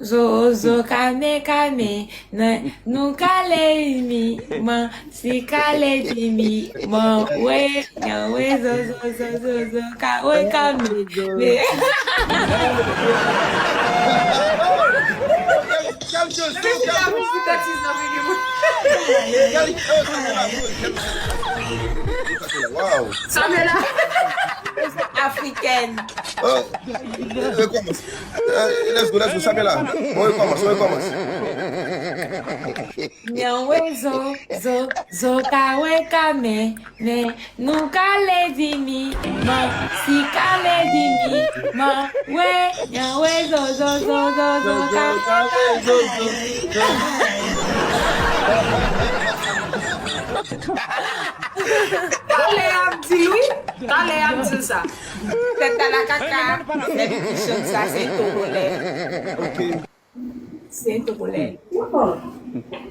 zo, kame, nou kale mi, man, si kale di mi, man, we, zo, kame, me. Wow. Ça me là. Africaine. Let's go, Samela. On commence. Nyawe zo kawe kame, ne nuka lady mi, ma si ka lady mi, ma we nyawe zo Allez, am ça. C'est à la caca. Ça, c'est togolais. Ok. C'est togolais.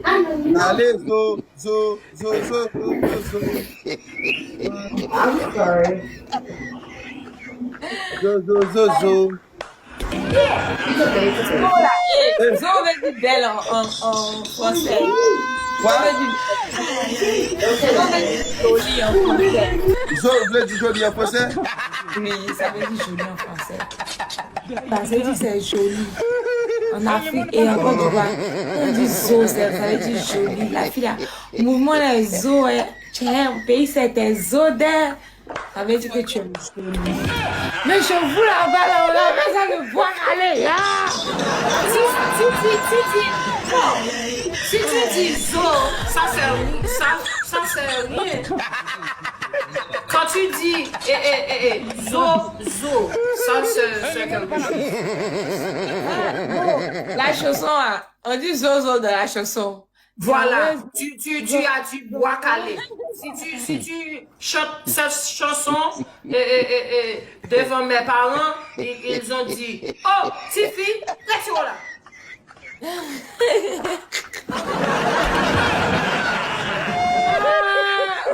Allez, zo. I'm sorry. Zo. Zo veut dire belle en français. Quoi? Zo veut dire joli en français. Zo veut dire joli en français? Oui, ça veut dire joli en français. Ça veut dire c'est joli. En Afrique et en Côte d'Ivoire, on dit zo, ça veut dire joli. La fille là, mouvement là, zo, tu es un pays, c'était zo d'air. Ça veut dire que tu es joli. Mais je vous là-bas, là, on a besoin de boire, allez, là. Si tu dis zo, ça c'est rien. Quand tu dis zo, ça c'est quelque chose. La chanson, on dit zozo de la chanson. Voilà, tu as du bois calé. Si tu chantes cette chanson devant mes parents, ils ont dit, oh, Tiffy, laisse-moi là.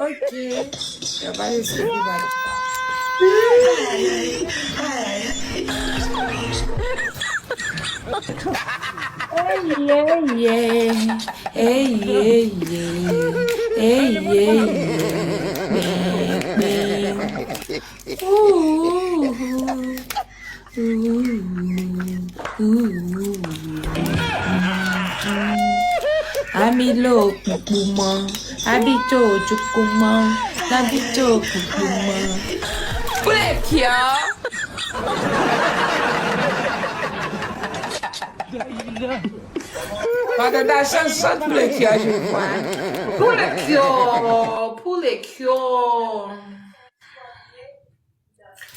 Ok. Je vais aller sur le Amilo kukuma, abito chukuma, nabito kukuma. Poulet kia. Pendant la chanson, poulet kia, je vois. Poulet kyo.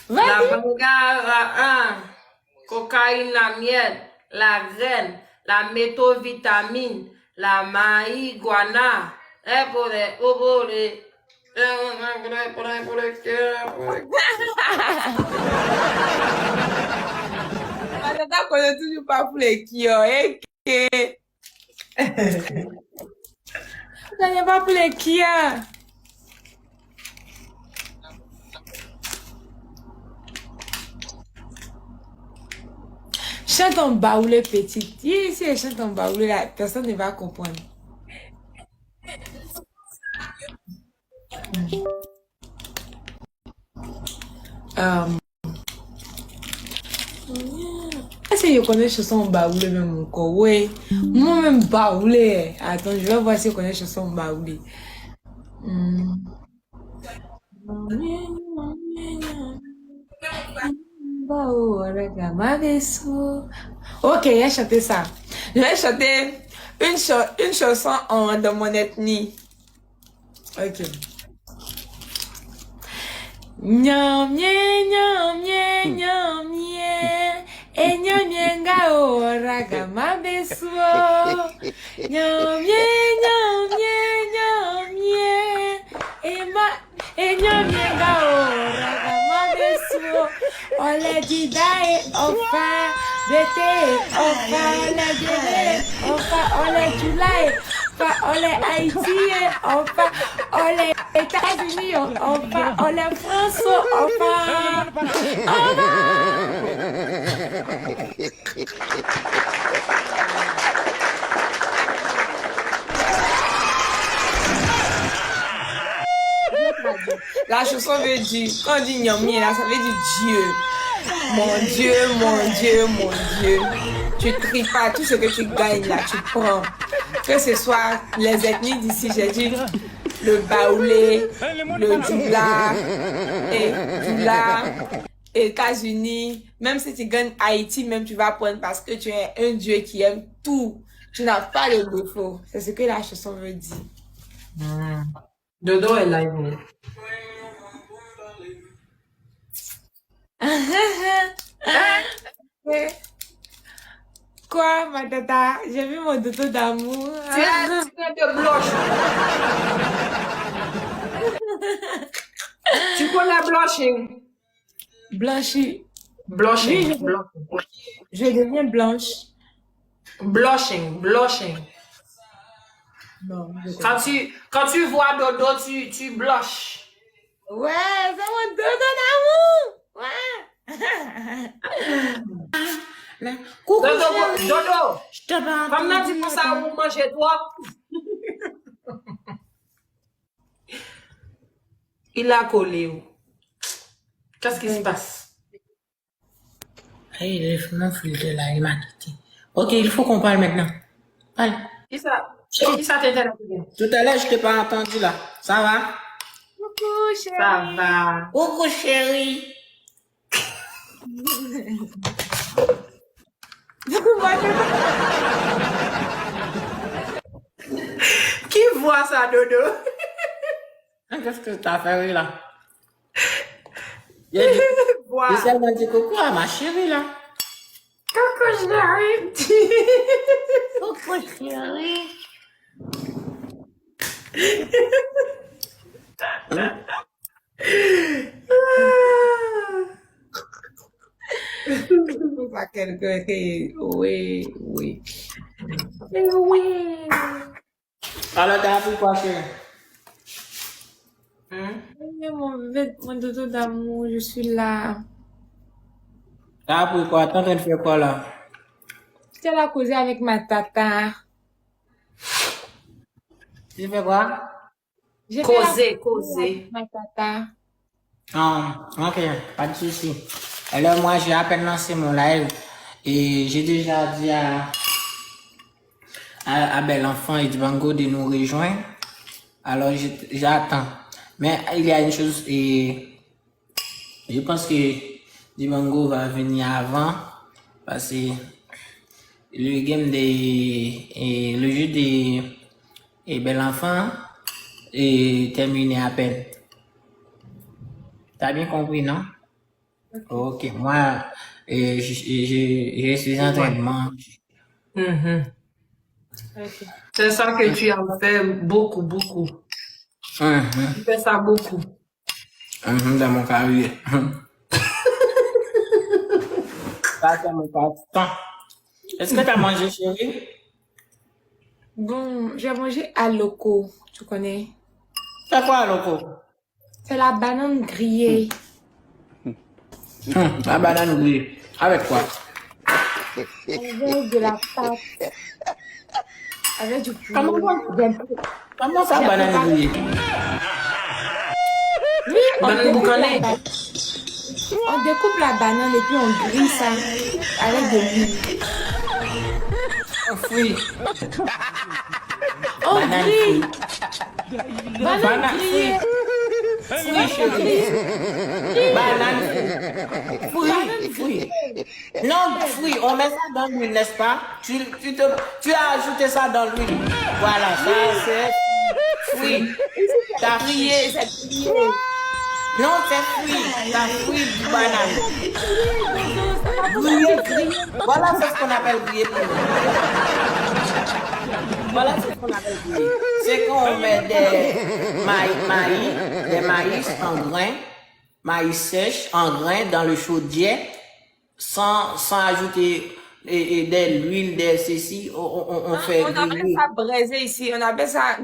La Vas-y. bangara, cocaïne, la miel, la graine, la métovitamine, la marijuana, Pendant qu'on ne toujours pas poulet kia, Vous n'avez pas poulet kia. Chante en baoulé petit. Si elle chante en baoulé, la personne ne va comprendre. Est-ce que je connais chanson en baoulé même encore? Oui. Moi-même baoulé. Attends, je vais voir si je connais chanson en baoulé. Ok, j'ai chanté ça. Je vais chanter une chanson de mon ethnie. Ok. Nyam nye nyam nye nyam nye nyam nye nga ora gama beso nyam nye nyam nye nyam nye nga ora gama beso ole didae ofa bete ofa ole dede ofa ole July ofa ole Haïti ofa ole États-Unis, enfin, on est France, enfin, La chanson veut dire, quand on dit Nyami, là, ça veut dire Dieu. Mon Dieu, mon Dieu, mon Dieu. Tu tries pas tout ce que tu gagnes là, tu prends. Que ce soit les ethnies d'ici, j'ai dit le Baoulé, le Djoula, États-Unis. Même si tu gagnes Haïti, même tu vas prendre parce que tu es un Dieu qui aime tout. Tu n'as pas de défaut. C'est ce que la chanson veut dire. Dodo est live. Quoi, ma tata? J'ai vu mon dodo d'amour. Tu as de blush. Tu connais blushing? Blanchie. Blushing. Je deviens blanche. Blushing. Non. Quand tu vois Dodo, tu blushes. Ouais, c'est mon dodo d'amour. Ouais. Coucou, chérie. Dodo. Je te parle. Comme tu penses à où manger toi? Il a collé où? Qu'est-ce qui se passe? Hey, il est mon filtre là, il m'a quitté. Ok, il faut qu'on parle maintenant. Parle. Qui ça t'intéresse? Tout à l'heure, je t'ai pas entendu là. Ça va? Coucou, chérie. Ça va. Coucou chérie. Qui voit ça, Dodo? Qu'est-ce que t'as fait oui, là? J'ai seulement dit coucou à ma chérie là. Coucou, chérie. Coucou chérie. Pas quelqu'un qui... Oui. Oui. Alors t'as appris quoi chérie? Mon dodo d'amour, je suis là. T'as appris quoi? T'es en train de faire quoi là? J'étais là causer avec ma tata. Tu fais quoi? J'ai fait la Causer. avec ma tata. Ah, ok, pas de souci. Alors moi j'ai à peine lancé mon live et j'ai déjà dit à Bel Enfant et Dibango de nous rejoindre. Alors j'attends. Mais il y a une chose et je pense que Dibango va venir avant parce que le game et le jeu des Bel Enfant est terminé à peine. T'as bien compris, non? Ok, moi, je suis en train de manger. Ok. C'est ça que tu as fait beaucoup. Tu fais ça beaucoup. Dans mon carrière. Ça, c'est mon passe-temps. Est-ce que tu as mangé, chérie? Bon, j'ai mangé à loco, tu connais? C'est quoi, loco? C'est la banane grillée. La banane grillée. Avec quoi? Avec de la pâte. Avec du poulet. Comment ça, banane grillée? Oui, on Banane découpe boucanée. la banane. On découpe la banane et puis on grille ça avec de l'huile. Fruit. On Banane grille. fruit. Banane grillée. Fruit, chérie. Banane fruit. Non, fruit. On met ça dans l'huile, n'est-ce pas? Tu as ajouté ça dans l'huile. Voilà, ça c'est fruit. T'as grillé, c'est grillé. Non, c'est fruit. T'as fruit du banane. Grillé. Voilà, c'est ce qu'on appelle grillé pour nous. Voilà ce qu'on appelle grillé. C'est qu'on met des maïs en grains, maïs sèche en grains dans le chaudier, sans ajouter de l'huile, de ceci, on fait On appelle griller. ça braisé ici. On appelle ça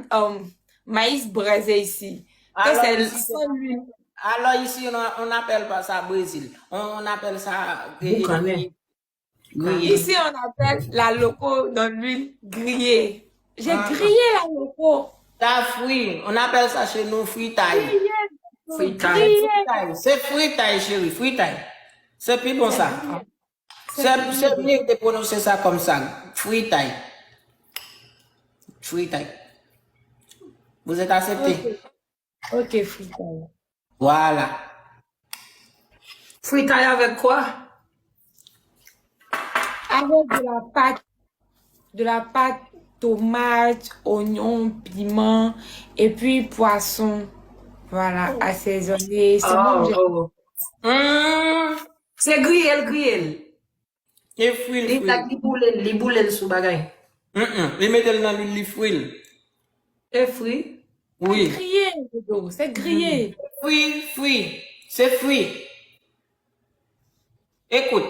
maïs braisé ici. Que Alors, c'est ici, sans l'huile. Alors ici, on n'appelle pas ça Brésil. On appelle ça Boucané. Grillé. Ici, on appelle la loco dans l'huile grillée. J'ai grillé la loco. La fruit, on appelle ça chez nous fritaille. Fritaille. C'est fritaille, chérie, fritaille. C'est plus bon ça. C'est mieux de prononcer ça comme ça. Fritaille. Fritaille. Vous êtes accepté? Ok, fritaille. Voilà. Fritaille avec quoi? Avec de la pâte, tomate, oignon, piment, et puis poisson. Voilà, assaisonné. C'est bon. Oh. C'est grillé. Et fruit, Il a les boulets sous bagay. Les mettez dans l'huile, les fruits. Et fruits. Oui. Grillé, Dodo, c'est grillé. Fruit. C'est fruit. Écoute.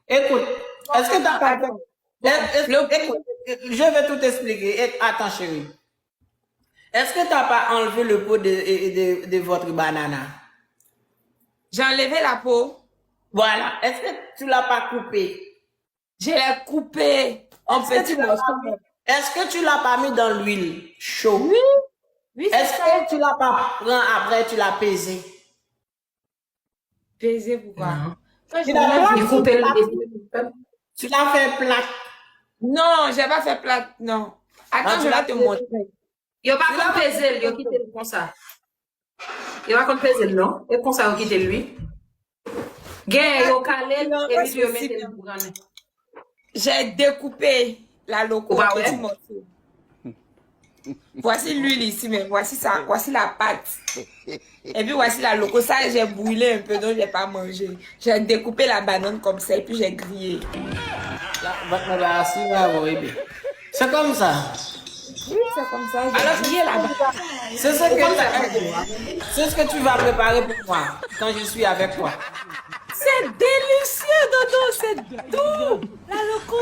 Est-ce que t'as pas... Écoute, je vais tout expliquer. Attends, chérie. Est-ce que t'as pas enlevé le pot de votre banana? J'ai enlevé la peau. Voilà. Est-ce que tu l'as pas coupé? Je l'ai coupé en petits morceaux. Est-ce que tu l'as pas mis dans l'huile chaude? Oui, Est-ce c'est ça. que tu l'as pas pris après, tu l'as pesé? Pesé pourquoi? Quand je Tu l'as l'ai- Il coupe Tu l'as fait plate. Non, j'ai pas fait plate, non. Attends, Ah, je vais te montrer. Il a pas qu'on peser, il a quitté le comme ça. Il a pas qu'on peser, non? Et comme ça, il a quitté lui. Gain, il a calé, Non, et pas puis il a possible. mis le bourrane. J'ai découpé la loco en Ouais, petits ouais. morceaux. Voici l'huile ici, mais voici ça, voici la pâte. Et puis voici la loco. Ça, j'ai brûlé un peu, donc je n'ai pas mangé. J'ai découpé la banane comme ça et puis j'ai grillé. C'est comme ça. Oui, c'est comme ça. J'ai grillé la banane. C'est ce que tu vas préparer pour moi quand je suis avec toi. C'est délicieux, Dodo, c'est doux. La loco.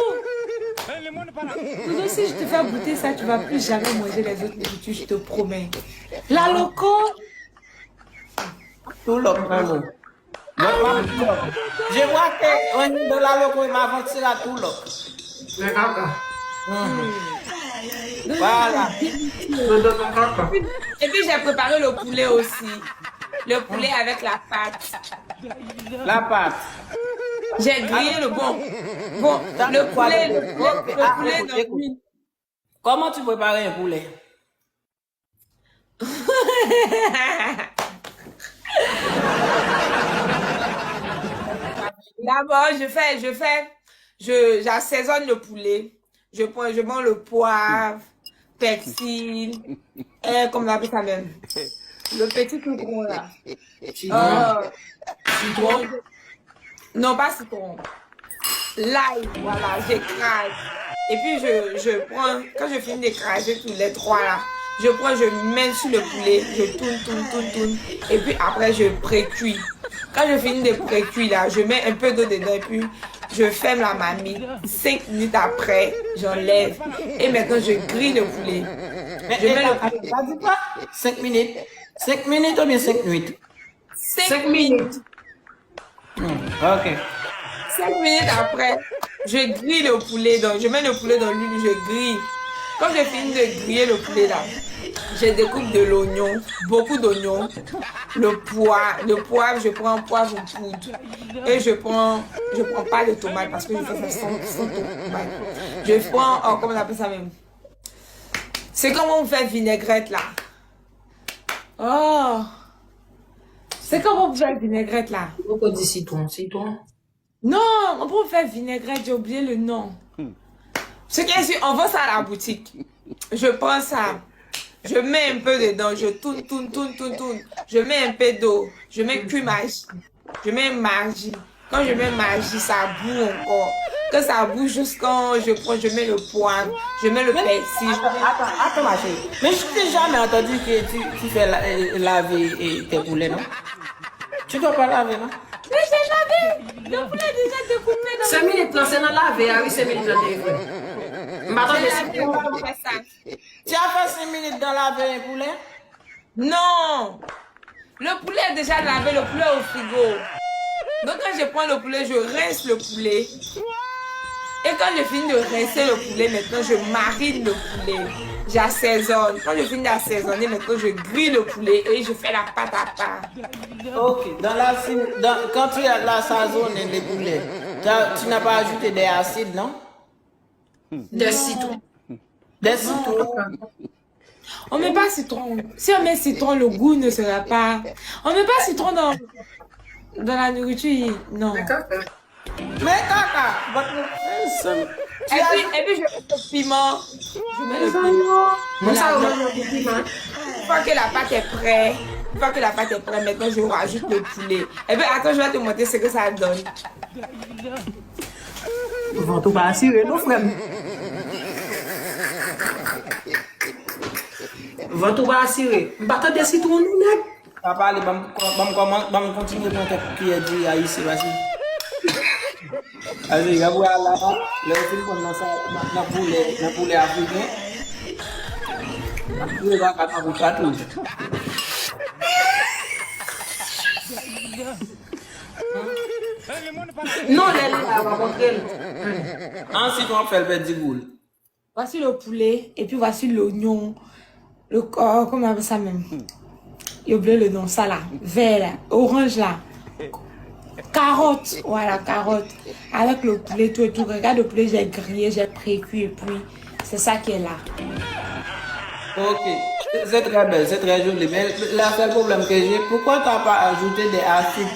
Dodo, si je te fais goûter ça, tu vas plus jamais manger les autres nourritures, je te promets. La loco. Tout le monde. Je vois que on est dans la loco, il m'a vendu à tout le. Le caca. Voilà. Et puis j'ai préparé le poulet aussi. Le poulet avec la pâte. La pâte. J'ai grillé le bon. Bon, le poulet, le poulet dans l'huile. Comment tu prépares un poulet? D'abord, j'assaisonne le poulet. Je mets le poivre, persil, et comme on appelle ça même. Le petit tout gros là. Citron. Non, pas citron. L'ail, voilà, j'écrase. Et puis je prends, quand je finis d'écraser tous les trois là, je mets sur le poulet, je tourne. Et puis après, je pré-cuis. Quand je finis de pré-cuire là, je mets un peu d'eau dedans et puis je ferme la marmite. 5 minutes après, j'enlève. Et maintenant, je grille le poulet. Je mets le poulet. Ça dit pas 5 minutes. 5 minutes ou bien 5 minutes? 5 minutes. Ok. 5 minutes après, je grille le poulet. Donc, je mets le poulet dans l'huile, je grille. Quand je finis de griller le poulet là, je découpe de l'oignon, beaucoup d'oignons, le poivre, je prends un poivre en poudre. Et je prends pas de tomate parce que je fais ça sans tomate. Je prends, comment on appelle ça même? C'est comme on fait vinaigrette là. Oh! C'est comme on fait vinaigrette là. Pourquoi dit citron? Non, on peut faire vinaigrette, j'ai oublié le nom. Ce qui est sûr, on vend ça à la boutique. Je prends ça, je mets un peu dedans, je tourne. Je mets un peu d'eau, je mets magie, je mets magie. Quand je mets magie, ça boue encore. Quand ça boue, jusqu'à je mets le poivre, je mets le persil. Attends, ma chérie. Mais je t'ai jamais entendu que tu fais laver tes poulets, non? Tu dois pas laver, non? Mais j'ai lavé! Le poulet est déjà découpé dans 5 minutes, non, c'est dans la vie, ah oui, 5 minutes, là, t'es vrai. Maintenant, le je suis poulet. On fait ça. Tu as fait 5 minutes dans laver un poulet? Non! Le poulet est déjà lavé, le poulet est au frigo. Donc quand je prends le poulet, je rince le poulet. Et quand je finis de rincer le poulet, maintenant, je marine le poulet. J'assaisonne. Quand je finis d'assaisonner, maintenant, je grille le poulet et je fais la pâte à part. Ok, quand tu as l'assaisonné les poulets, tu n'as pas ajouté des acides, non? Des citrons. Des citrons. On met pas citron. Si on met citron, le goût ne sera pas... On met pas citron dans la nourriture, non. Mais caca, Et puis je mets le piment. Je mets le piment. Une fois que la pâte est prête, maintenant je rajoute le poulet. Et puis attends, je vais te montrer ce que ça donne. Vont pas assurer, non, frère. Vont pas assurer. Pas des citrons, non. Papa, allez, va continuer mon tête qui est dit à ici, vas-y. Vas-y, regarde là, le film comme ça, na poulet africain. Na poulet va à vous tout. Non, les là, va montrer. Ensuite, on fait le petit boule. Voici le poulet et puis voici l'oignon. Comment on appelle ça même? J'ai oublié le nom, ça là. Vert là, orange là. Carotte, voilà, carotte. Avec le poulet, tout et tout. Regarde le poulet, j'ai grillé, j'ai pré-cuit et puis c'est ça qui est là. Ok, c'est très belle, c'est très joli. Mais le seul problème que j'ai, pourquoi tu n'as pas ajouté des acides?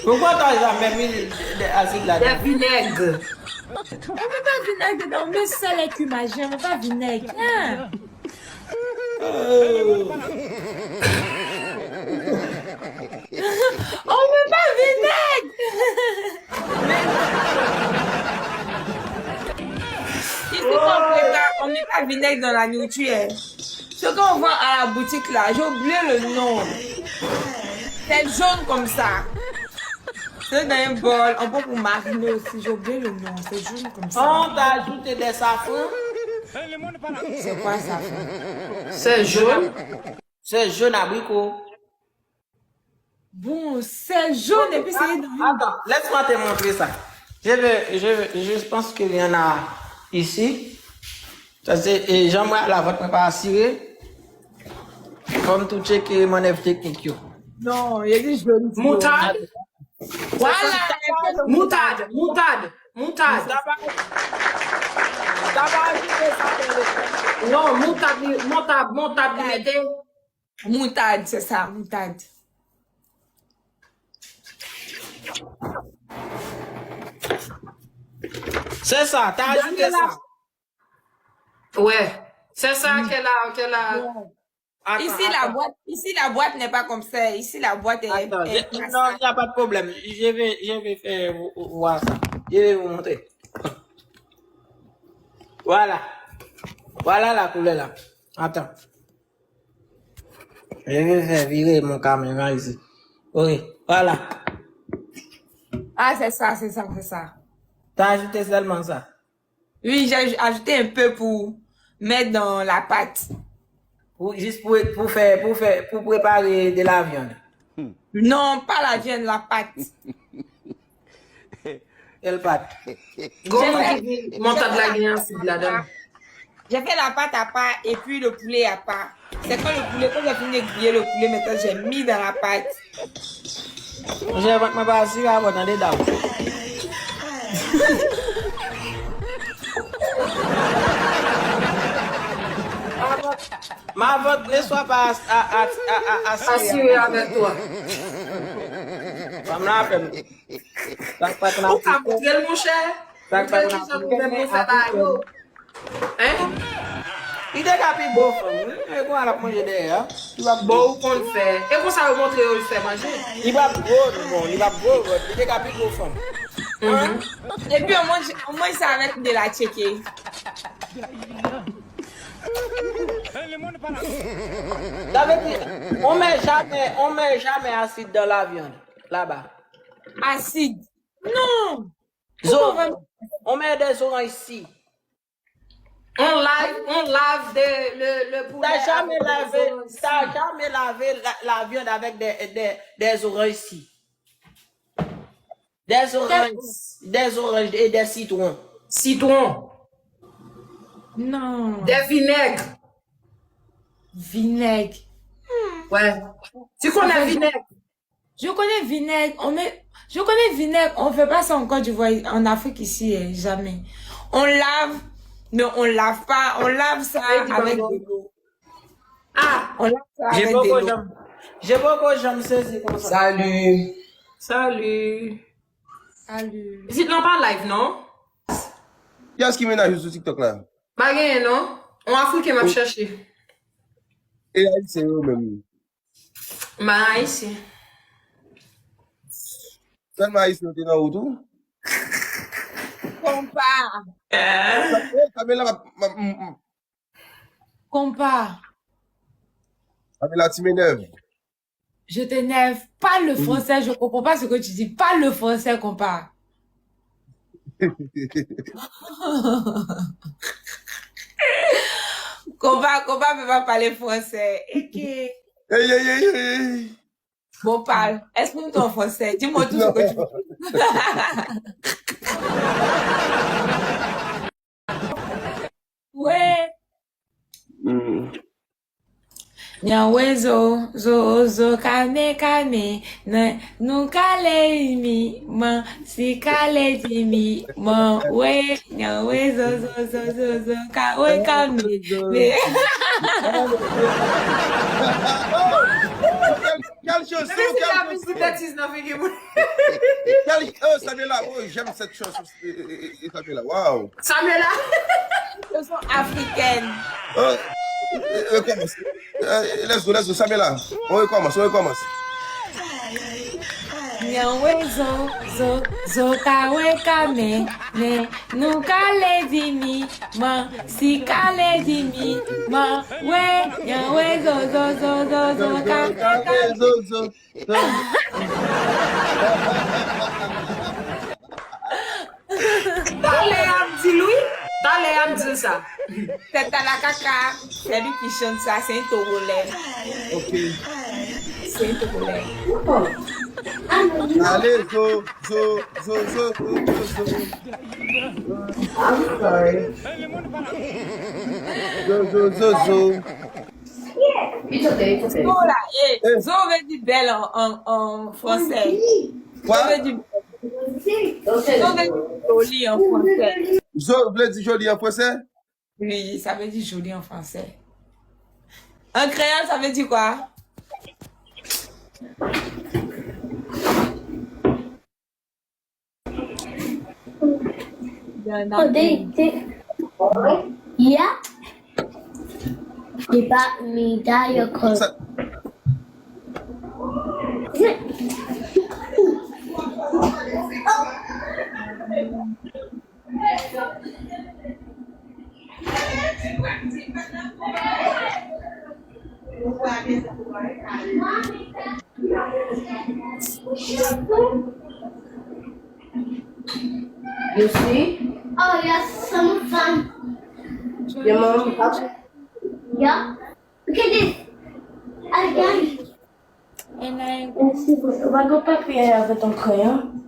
Pourquoi tu n'as jamais mis des acides là-dedans? Des vinaigres. On ne met pas vinaigre dedans, on met sel et cumin, on ne met pas vinaigre. Hein? On ne met pas vinaigre. Ici, on ne met pas vinaigre dans la nourriture. Ce qu'on vend à la boutique là, j'ai oublié le nom. C'est jaune comme ça. C'est dans un bol, on peut pour mariner aussi. J'ai oublié le nom, c'est jaune comme ça. On t'a ajouté des safrans? C'est quoi ça? C'est jaune. C'est jaune abricot. Bon, c'est jaune et puis c'est dans... Attends, laisse-moi te montrer ça. Je pense qu'il y en a ici. Ça c'est, et j'aimerais la votre pas assuré. Comme tout checker mon œuvre technique. Non, il y a des jaune. Moutarde. Voilà. Moutarde. T'as pas ajouté ça? Non, moutarde, mettez. Moutarde, c'est ça, moutarde. C'est ça, t'as ajouté ça. Ouais, c'est ça qu'elle a. Attends, Ici, la boîte n'est pas comme ça. Ici, la boîte est... attends, non, est il n'y a pas de problème. Je vais faire voir ça. Je vais vous montrer. Voilà. Voilà la couleur là. Attends. Je vais faire virer mon caméra ici. Oui, voilà. Ah, c'est ça, c'est ça, c'est ça. T'as ajouté seulement ça. Oui, j'ai ajouté un peu pour mettre dans la pâte. Juste pour préparer de la viande. Non, pas la viande, la pâte. Quelle pâte? Monta de la Guinée, c'est de la dame. J'ai fait la pâte à part et puis le poulet à part. C'est quand j'ai fini de griller le poulet, maintenant j'ai mis dans la pâte. Je vais me passer à votre dedans. Ma vote ne soit pas Assuré avec toi. Où t'as montré mon cher? Hein? Il est capé beau, et quoi la manger derrière? Il va Bon, qu'on le fait. Et qu'on ça va montrer où il fait manger? Il va beau, il est capé beau, femme. Et puis au moins ça avec de la tchéké. On met jamais acide dans la viande, là-bas. Acide. Non. On met des oranges ici. On lave le poulet. T'as jamais lavé la viande avec des oranges ici. Des oranges et des citrons. Citron. Non. Des vinaigres. Vinaigre. Ouais. Tu connais vinaigre? Je connais vinaigre. Je connais vinaigre. On fait pas ça en Côte d'Ivoire, en Afrique ici, jamais. On lave. Non, on lave pas. On lave ça avec de l'eau. Ah, On lave ça avec de l'eau. J'ai pas encore jamais saisi comme ça. salut. Salut. Salut. C'est non pas live, non? Qui est-ce qui ménage sur TikTok là? Pas gagné, non? On Africain m'a cherché. Et c'est eux même. Ma ici. Seulement ici, on est dans où tout? Compare. Camilla, Compare. Camilla, tu m'énerves. Je t'énerve. Pas le français. Je comprends pas ce que tu dis. Pas le français, compare. Combat peut pas parler français. Ok. Hey. Bon, parle. Exprime-toi en français. Dis-moi tout ce que tu veux. Ouais. Nyawe zo kane nu kale mi ma si kale di mi ma we nyawe zo kawe kane me. Quelle chanson? C'est la musique bêtise, non, fait Oh, Samuela, oh, j'aime cette chanson. Samuela, waouh. Samuela. Chanson africaine. Oh, commence. Let's go, Samuela. On recommence. Nyawe zo kawe kane nu kale di mi ma si kale di mi ma we nyawe zo kane. Allez, Amdi, Louis. Allez, Amdi, ça. C'est Talakaka, c'est lui qui chante ça, c'est un Togolais. Ok. C'est un Togolais. Allez, zo. I'm sorry. Zo. It's okay. Zo là, Zo veut dire belle en français. Quoi? Zo veut dire jolie en français. Zo veut dire joli en français? Oui, ça veut dire joli en français. En créole, ça veut dire quoi? Yeah. Di ba mi tayo ko? You see? Oh, yes, some fun. Your mom touch it? Yeah. Look at this. Again. And I On va go papier avec ton crayon.